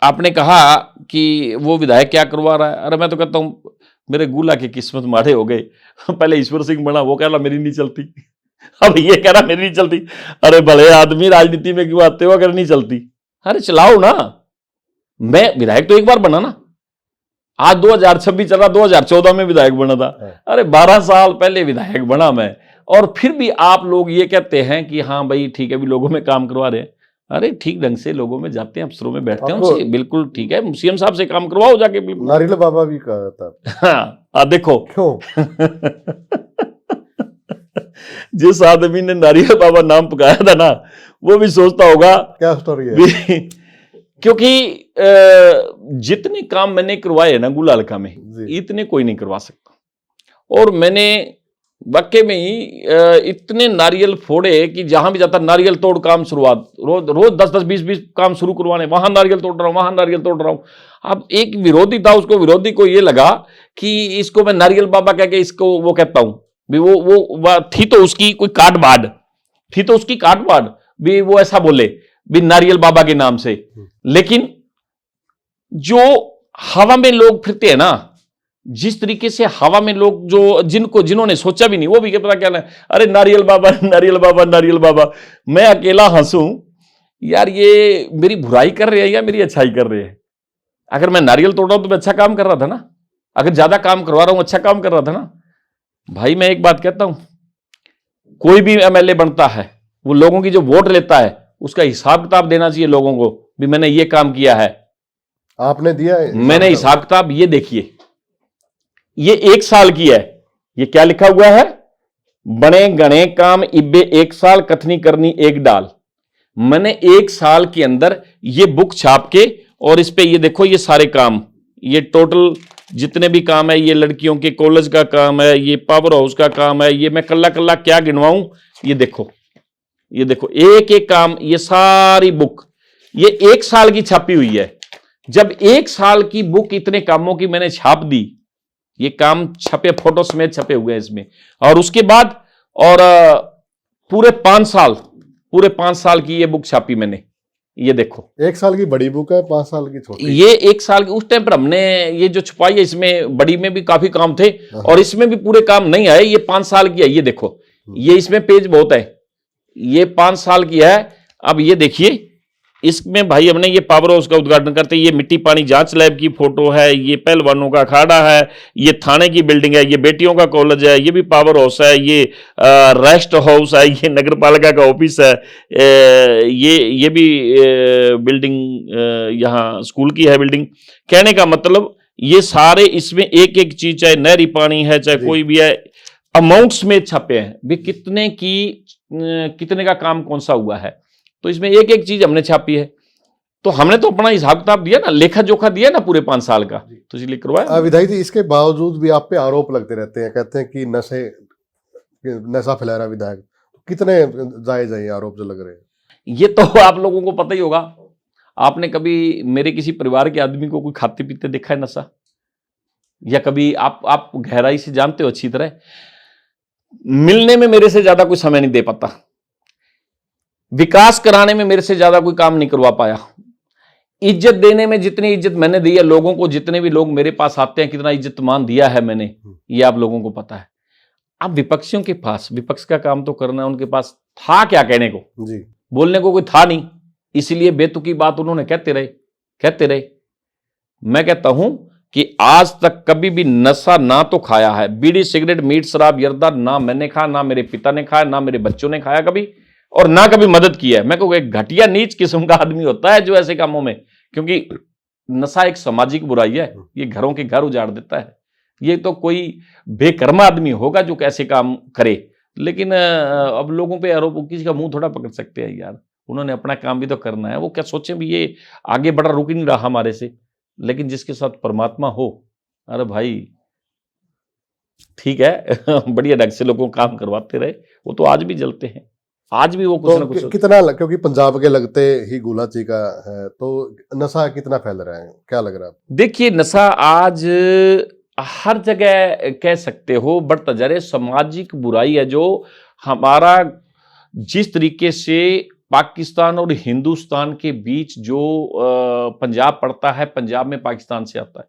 आपने कहा कि वो विधायक क्या करवा रहा है। अरे मैं तो कहता हूं मेरे गुला की किस्मत माड़े हो गए। पहले ईश्वर सिंह बना, वो कह रहा मेरी नहीं चलती, अब ये कह रहा मेरी नहीं चलती। अरे भले आदमी, राजनीति में क्यों आते हो अगर नहीं चलती? अरे चलाओ ना। मैं विधायक तो एक बार बना ना, आज 2026 चल रहा, 2014 में विधायक बना था। अरे 12 साल पहले विधायक बना मैं, और फिर भी आप लोग ये कहते हैं कि हाँ भाई ठीक है, भी लोगों में काम करवा रहे हैं। अरे ठीक ढंग से लोगों में जाते हैं, अफसरों में बैठते हैं, आपको- उनसे बिल्कुल ठीक है, सीएम साहब से काम करवाओ जाके, बिल्कुल। नारियल बाबा भी कहा था, हाँ देखो क्यों? जिस आदमी ने नारियल बाबा नाम पकाया था ना, वो भी सोचता होगा क्या स्टोरी है? क्योंकि जितने काम मैंने करवाए ना गुलालका में, जी। इतने कोई नहीं करवा सकता। और मैंने वाकई में ही इतने नारियल फोड़े कि जहां भी जाता नारियल तोड़ काम शुरुआत, रोज रोज 10-10, 20-20 काम शुरू करवाने, वहां नारियल तोड़ रहा हूं, वहां नारियल तोड़ रहा हूं। अब एक विरोधी था, उसको विरोधी को ये लगा कि इसको मैं नारियल बाबा कह के इसको वो कहता हूं भी, वो थी तो उसकी कोई काट बाढ़ थी, तो उसकी काट बाढ़ भी वो ऐसा बोले भी नारियल बाबा के नाम से। लेकिन जो हवा में लोग फिरते हैं ना, जिस तरीके से हवा में लोग जो जिन्होंने सोचा भी नहीं, वो भी क्या पता क्या ना, अरे नारियल बाबा नारियल बाबा नारियल बाबा। मैं अकेला हंसूं यार, ये मेरी बुराई कर रहे हैं या मेरी अच्छाई कर रहे हैं? अगर मैं नारियल तोड़ रहा हूं तो मैं अच्छा काम कर रहा था ना, अगर ज्यादा काम करवा रहा हूं अच्छा काम कर रहा था ना। भाई मैं एक बात कहता हूं, कोई भी एमएलए बनता है, वो लोगों की जो वोट लेता है उसका हिसाब किताब देना चाहिए लोगों को भी मैंने ये काम किया है। आपने दिया है? मैंने हिसाब किताब, ये देखिए, ये 1 साल की है, ये क्या लिखा हुआ है, बने गणे काम इब्बे 1 साल कथनी करनी 1 डाल। मैंने 1 साल के अंदर ये बुक छाप के, और इस पे ये देखो, ये सारे काम, ये टोटल जितने भी काम है, ये लड़कियों के कॉलेज का काम है, ये पावर हाउस का काम है, ये मैं कल्ला कल्ला क्या गिनवाऊं, ये देखो, ये देखो एक एक काम, ये सारी बुक ये 1 साल की छापी हुई है। जब 1 साल की बुक इतने कामों की मैंने छाप दी, ये काम छपे, फोटो समेत छपे हुए हैं इसमें। और उसके बाद और पूरे 5 साल की ये बुक छापी मैंने, ये देखो। 1 साल की बड़ी बुक है, 5 साल की छोटी। ये 1 साल की, उस टाइम पर हमने ये जो छुपाई है, इसमें बड़ी में भी काफी काम थे और इसमें भी पूरे काम नहीं आए। ये 5 साल की है, ये देखो, ये इसमें पेज बहुत है, ये 5 साल की है। अब ये देखिए, इसमें भाई हमने ये पावर हाउस का उद्घाटन करते, ये मिट्टी पानी जांच लैब की फोटो है, ये पहलवानों का अखाड़ा है, ये थाने की बिल्डिंग है, ये बेटियों का कॉलेज है, ये भी पावर हाउस है, ये रेस्ट हाउस है, ये नगर पालिका का ऑफिस है, ये भी बिल्डिंग यहाँ स्कूल की है बिल्डिंग। कहने का मतलब ये सारे इसमें एक एक चीज, चाहे नहरी पानी है चाहे कोई भी है, अमाउंट्स में छपे हैं भी कितने की कितने का काम कौन सा हुआ है। तो इसमें एक एक चीज हमने छापी है। तो हमने तो अपना हिसाब किताब दिया ना, लेखा जोखा दिया ना पूरे 5 साल का, तो इसलिए करवाया। विधायक जी, इसके बावजूद भी आप पे आरोप लगते रहते हैं, कहते हैं कि नशा फैला रहा विधायक। कितने जायज है ये आरोप जो लग रहे हैं? ये तो आप लोगों को पता ही होगा। आपने कभी मेरे किसी परिवार के आदमी को कोई खाते पीते देखा है नशा? या कभी आप गहराई से जानते हो अच्छी तरह, मिलने में मेरे से ज्यादा कोई समय नहीं दे पाता, विकास कराने में मेरे से ज्यादा कोई काम नहीं करवा पाया, इज्जत देने में जितनी इज्जत मैंने दी है लोगों को, जितने भी लोग मेरे पास आते हैं कितना इज्जत मान दिया है मैंने, ये आप लोगों को पता है। अब विपक्षियों के पास, विपक्ष का काम तो करना है, उनके पास था क्या कहने को? जी, बोलने को कोई था नहीं, इसलिए बेतुकी बात उन्होंने कहते रहे। मैं कहता हूं कि आज तक कभी भी नशा ना तो खाया है, बीड़ी सिगरेट मीट शराब यर्दा ना मैंने खाया, ना मेरे पिता ने खाया, ना मेरे बच्चों ने खाया कभी, और ना कभी मदद की है। मैं कहूँ एक घटिया नीच किस्म का आदमी होता है जो ऐसे कामों में, क्योंकि नशा एक सामाजिक बुराई है, ये घरों के घर उजाड़ देता है। ये तो कोई बेकर्मा आदमी होगा जो कैसे काम करे। लेकिन अब लोगों पे आरोप, किसी का मुंह थोड़ा पकड़ सकते हैं यार, उन्होंने अपना काम भी तो करना है। वो क्या सोचे भी ये आगे बढ़ा, रुक ही नहीं रहा हमारे से। लेकिन जिसके साथ परमात्मा हो, अरे भाई ठीक है बढ़िया ढंग से लोगों को काम करवाते रहे, वो तो आज भी जलते हैं, आज भी वो कुछ ना कुछ। कितना, क्योंकि पंजाब के लगते ही गुलाची का है, तो नशा कितना फैल रहा है, क्या लग रहा है? देखिए नशा आज हर जगह कह सकते हो बढ़ता जा रहा है, सामाजिक बुराई है जो हमारा, जिस तरीके से पाकिस्तान और हिंदुस्तान के बीच जो पंजाब पड़ता है, पंजाब में पाकिस्तान से आता है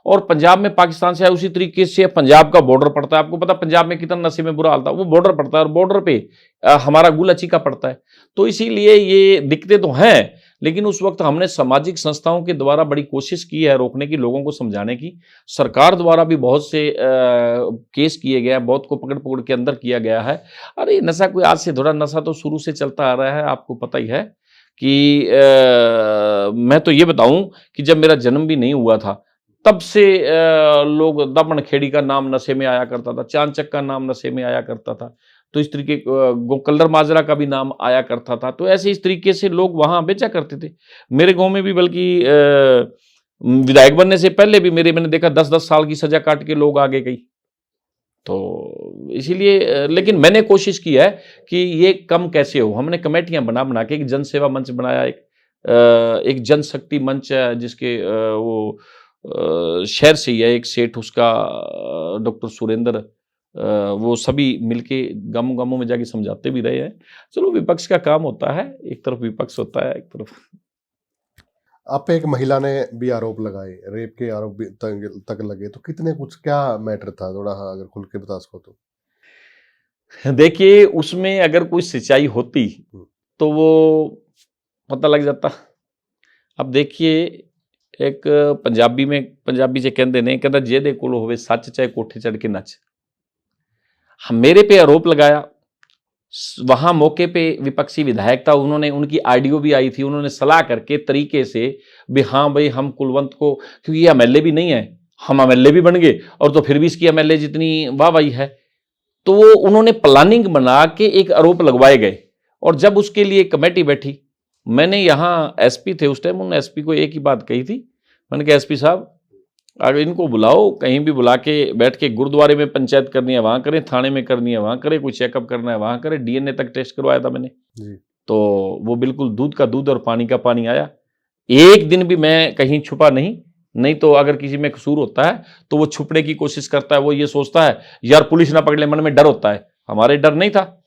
और पंजाब में पाकिस्तान से आया, उसी तरीके से पंजाब का बॉर्डर पड़ता है। आपको पता पंजाब में कितना नशे में बुरा हाल था, वो बॉर्डर पड़ता है और बॉर्डर पे हमारा गुलाची का पड़ता है। तो इसीलिए ये दिक्कतें तो हैं, लेकिन उस वक्त हमने सामाजिक संस्थाओं के द्वारा बड़ी कोशिश की है रोकने की, लोगों को समझाने की। सरकार द्वारा भी बहुत से केस किए गए हैं, बहुत को पकड़ पकड़ के अंदर किया गया है। अरे नशा कोई आज से थोड़ा, नशा तो शुरू से चलता आ रहा है, आपको पता ही है कि मैं तो ये बताऊं कि जब मेरा जन्म भी नहीं हुआ था तब से लोग, दमन खेड़ी का नाम नशे में आया करता था, चांचक का नाम नशे में आया करता था, तो इस तरीके गोकल्दर माजरा का भी नाम आया करता था। तो ऐसे इस तरीके से लोग वहां बेचा करते थे। मेरे गांव में भी बल्कि विधायक बनने से पहले भी मैंने देखा 10-10 साल की सजा काट के लोग आगे गई। तो इसीलिए लेकिन मैंने कोशिश की है कि ये कम कैसे हो। हमने कमेटियां बना बना के एक जन सेवा मंच बनाया, एक जनशक्ति मंच है जिसके वो शहर से ही है एक सेठ, उसका डॉक्टर सुरेंद्र, वो सभी मिलके गांवों गांवों में जाके समझाते भी रहे हैं। चलो विपक्ष का काम होता है, एक तरफ विपक्ष होता है, एक तरफ। आप पे एक महिला ने भी आरोप लगाए, रेप के आरोप भी तक लगे, तो कितने कुछ क्या मैटर था, थोड़ा अगर खुल के बता सको तो। देखिए उसमें अगर कोई सच्चाई होती तो वो पता लग जाता। अब देखिए एक पंजाबी से कहते ने, कहता जेदे कोल होवे सच चाहे कोठे चढ़ के नच। हम मेरे पे आरोप लगाया, वहां मौके पे विपक्षी विधायक था, उन्होंने, उनकी ऑडियो भी आई थी, उन्होंने सलाह करके तरीके से भी हाँ भाई हम कुलवंत को, क्योंकि ये एमएलए भी नहीं है, हम एमएलए भी बन गए और तो फिर भी इसकी एमएलए जितनी वाहवाही है, तो वो उन्होंने प्लानिंग बना के एक आरोप लगवाए गए। और जब उसके लिए कमेटी बैठी, मैंने यहाँ एसपी थे उस टाइम, उन्होंने एसपी को एक ही बात कही थी, मैंने कहा एसपी साहब अगर इनको बुलाओ, कहीं भी बुला के बैठ के, गुरुद्वारे में पंचायत करनी है वहां करें, थाने में करनी है वहां करें, कोई चेकअप करना है वहां करें। डीएनए तक टेस्ट करवाया था मैंने जी। तो वो बिल्कुल दूध का दूध और पानी का पानी आया। एक दिन भी मैं कहीं छुपा नहीं तो अगर किसी में कसूर होता है तो वो छुपने की कोशिश करता है, वो ये सोचता है यार पुलिस ना पकड़ ले, मन में डर होता है। हमारे डर नहीं था,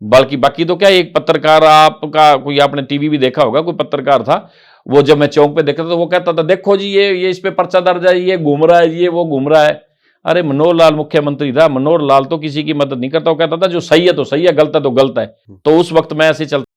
बल्कि बाकी तो क्या, एक पत्रकार, आपका कोई, आपने टीवी भी देखा होगा, कोई पत्रकार था, वो जब मैं चौक पे देखा था तो वो कहता था देखो जी ये इस पे पर्चा दर्ज है, ये घूम रहा है, ये वो घूम रहा है। अरे मनोहर लाल मुख्यमंत्री था, मनोहर लाल तो किसी की मदद नहीं करता, वो कहता था जो सही है तो सही है, गलत है तो गलत है। तो उस वक्त मैं ऐसे चलता